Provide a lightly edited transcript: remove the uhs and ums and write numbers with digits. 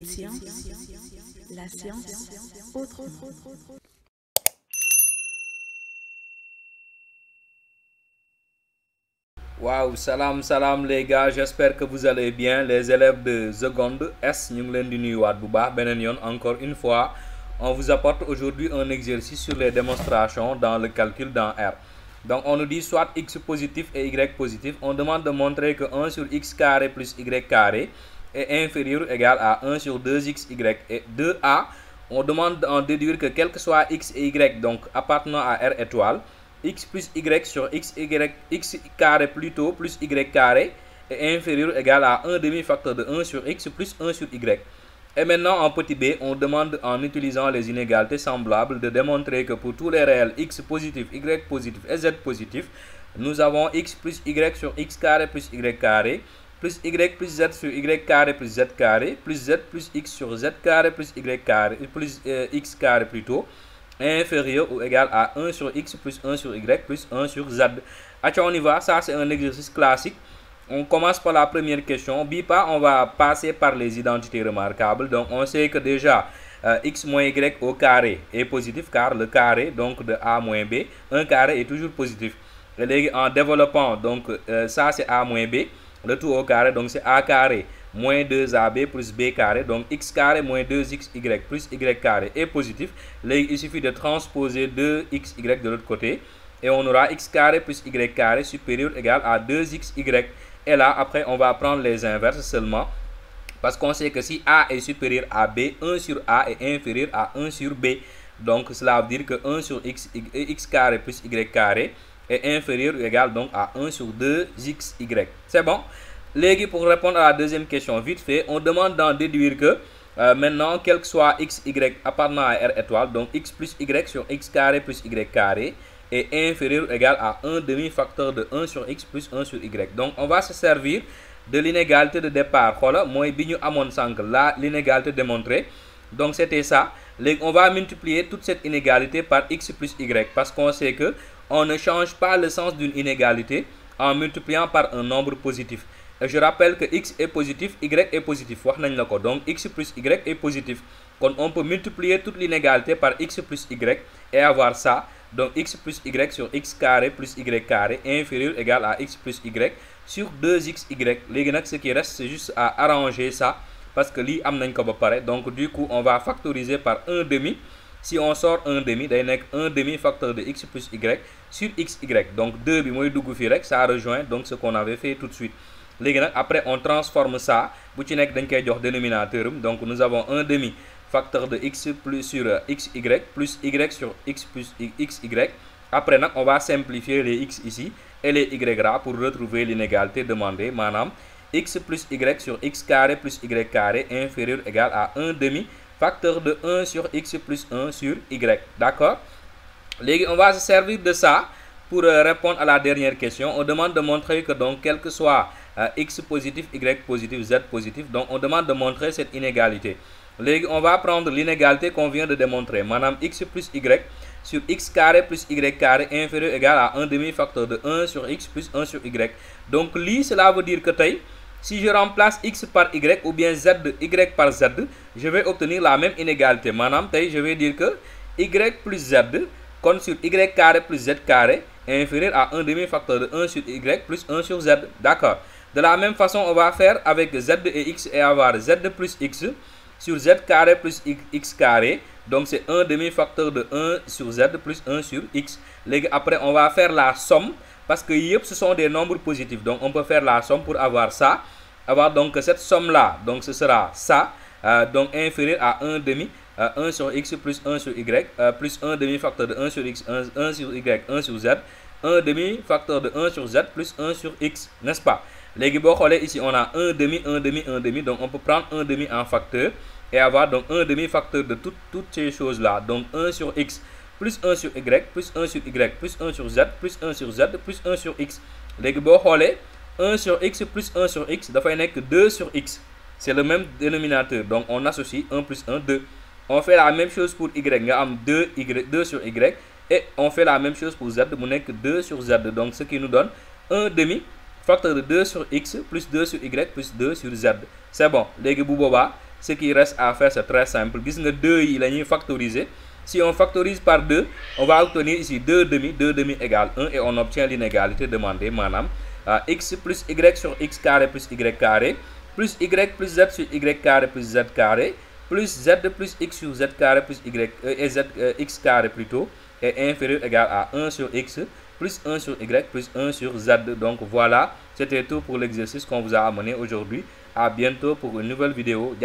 Science, la science autrement. Waouh, salam salam les gars, j'espère que vous allez bien. Les élèves de seconde S, ñu ngi leen di nuyuwaat bu baax beneen yoon. Encore une fois, on vous apporte aujourd'hui un exercice sur les démonstrations dans le calcul dans R. Donc on nous dit soit x positif et y positif. On demande de montrer que 1 sur x carré plus y carré est inférieur ou égal à 1 sur 2xy et 2a. On demande d'en déduire que quel que soit x et y, donc appartenant à R étoile, x plus y sur x carré plutôt plus y carré est inférieur ou égal à 1 demi-facteur de 1 sur x plus 1 sur y. Et maintenant en petit b, on demande en utilisant les inégalités semblables de démontrer que pour tous les réels x positif, y positif et z positif, nous avons x plus y sur x carré plus y carré plus y plus z sur y carré plus z carré plus z plus x sur z carré plus y carré plus x carré plutôt inférieur ou égal à 1 sur x plus 1 sur y plus 1 sur z. Attention, on y va, ça c'est un exercice classique. On commence par la première question. Bipa, on va passer par les identités remarquables. Donc on sait que déjà x moins y au carré est positif car le carré donc de a moins b, 1 carré est toujours positif. Et en développant, donc ça c'est a moins b, le tout au carré, donc c'est a carré moins 2ab plus b carré, donc x carré moins 2xy plus y carré est positif. Là, il suffit de transposer 2xy de l'autre côté et on aura x carré plus y carré supérieur égal à 2xy. Et là, après, on va prendre les inverses seulement parce qu'on sait que si a est supérieur à b, 1 sur a est inférieur à 1 sur b. Donc cela veut dire que 1 sur x carré plus y carré est inférieur ou égal donc à 1 sur 2xy. C'est bon? Légui, pour répondre à la deuxième question, vite fait, on demande d'en déduire que maintenant, quel que soit x, y appartenant à R étoile, donc x plus y sur x carré plus y carré est inférieur ou égal à 1 demi-facteur de 1 sur x plus 1 sur y. Donc, on va se servir de l'inégalité de départ. Voilà, moi, là, l'inégalité démontrée. Donc, c'était ça. On va multiplier toute cette inégalité par x plus y parce qu'on sait que on ne change pas le sens d'une inégalité en multipliant par un nombre positif. Et je rappelle que x est positif, y est positif. Donc x plus y est positif. Donc on peut multiplier toute l'inégalité par x plus y et avoir ça. Donc x plus y sur x carré plus y carré inférieur égal à x plus y sur 2xy. Ce qui reste, c'est juste à arranger ça parce que li am nañ ko ba paré. Donc du coup, on va factoriser par 1 demi. Si on sort 1 demi, day nek 1 demi facteur de x plus y sur xy. Donc 2 bi moy dugg fi rek, ça rejoint donc ce qu'on avait fait tout de suite. Après on transforme ça bu ci nek dañ koy jox dénominateur. Donc nous avons 1 demi facteur de x plus sur xy plus y sur x plus xy. Après on va simplifier les x ici et les y là pour retrouver l'inégalité demandée. Manam x plus y sur x carré plus y carré inférieur égal à 1 demi facteur de 1 sur x plus 1 sur y. D'accord? On va se servir de ça pour répondre à la dernière question. On demande de montrer que donc quel que soit x positif, y positif, z positif, donc on demande de montrer cette inégalité. On va prendre l'inégalité qu'on vient de démontrer. Madame x plus y sur x carré plus y carré inférieur égal à 1 demi-facteur de 1 sur x plus 1 sur y. Donc cela veut dire que si je remplace x par y ou bien y par z, je vais obtenir la même inégalité. Madame je vais dire que y plus z kon sur y carré plus z carré inférieur à 1 demi-facteur de 1 sur y plus 1 sur z. D'accord. De la même façon, on va faire avec z et x et avoir z plus x sur z carré plus x carré. Donc c'est 1 demi-facteur de 1 sur z plus 1 sur x. Après, on va faire la somme parce que ce sont des nombres positifs. Donc on peut faire la somme pour avoir ça. Avoir donc cette somme-là. Donc ce sera ça. Donc inférieur à 1 demi. 1 sur x plus 1 sur y plus 1 demi-facteur de 1 sur x, 1 sur y, 1 sur z. 1 demi-facteur de 1 sur z plus 1 sur x. N'est-ce pas? Ici on a 1 demi, 1 demi, 1 demi. Donc on peut prendre 1 demi en facteur et avoir donc 1 demi-facteur de toutes ces choses-là. Donc 1 sur x plus 1 sur y plus 1 sur y plus 1 sur z plus 1 sur z plus 1 sur x. 1 sur x plus 1 sur x, ça fait que 2 sur x. C'est le même dénominateur. Donc on associe 1 plus 1, 2. On fait la même chose pour y, 2 sur y. Et on fait la même chose pour z, on n'est que 2 sur z. Donc ce qui nous donne 1 demi facteur de 2 sur x plus 2 sur y plus 2 sur z. C'est bon. Ce qui reste à faire, c'est très simple. Gis nga 2 yi la ñuy factoriser. Si on factorise par 2, on va obtenir ici 2 demi égale 1 et on obtient l'inégalité demandée. Madame, x plus y sur x carré plus y carré, plus y plus z sur y carré plus z carré, plus z plus x sur z carré plus y, et z x carré plutôt, est inférieur égal à 1 sur x, plus 1 sur y, plus 1 sur z. Donc voilà, c'était tout pour l'exercice qu'on vous a amené aujourd'hui. À bientôt pour une nouvelle vidéo.